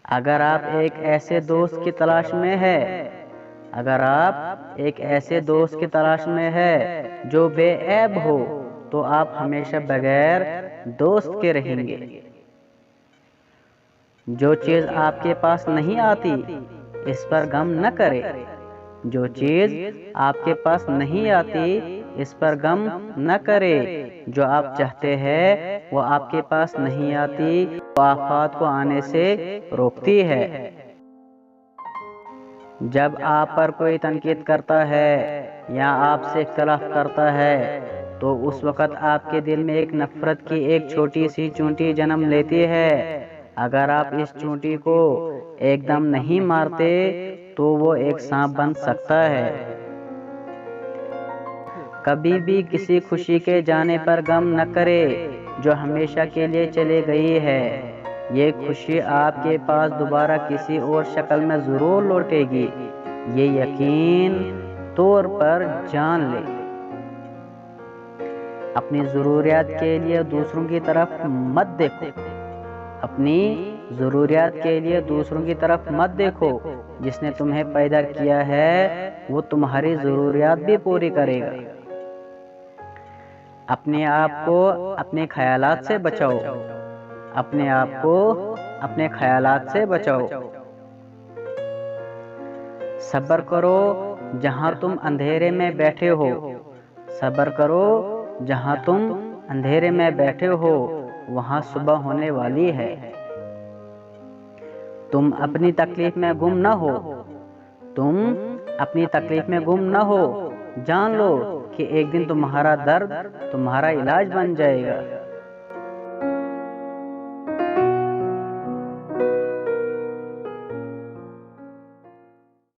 اگر آپ ایک ایسے دوست کی تلاش میں ہے جو بے عیب ہو تو آپ ہمیشہ بغیر دوست کے رہیں گے۔ جو چیز آپ کے پاس نہیں آتی اس پر غم نہ کرے جو چیز آپ کے پاس نہیں آتی اس پر غم نہ کرے جو آپ چاہتے ہیں وہ آپ کے پاس نہیں آتی، وہ آفات کو آنے سے روکتی ہے۔ جب آپ پر کوئی تنقید کرتا ہے یا آپ سے اختلاف کرتا ہے تو اس وقت آپ کے دل میں ایک نفرت کی ایک چھوٹی سی چونٹی جنم لیتی ہے۔ اگر آپ اس چونٹی کو ایک دم نہیں مارتے تو وہ ایک سانپ بن سکتا ہے۔ کبھی بھی کسی خوشی کے جانے پر غم نہ کرے جو ہمیشہ کے لیے چلی گئی ہے۔ یہ خوشی آپ کے پاس دوبارہ کسی اور شکل میں ضرور لوٹے گی، یہ یقین طور پر جان لے۔ اپنی ضروریات کے لیے دوسروں کی طرف مت دیکھو، جس نے تمہیں پیدا کیا ہے وہ تمہاری ضروریات بھی پوری کرے گا۔ اپنے آپ کو اپنے خیالات سے بچاؤ۔ صبر کرو جہاں تم اندھیرے میں بیٹھے ہو وہاں صبح ہونے والی ہے۔ تم اپنی تکلیف میں گم نہ ہو، جان لو کہ ایک دن تمہارا درد تمہارا علاج بن جائے گا۔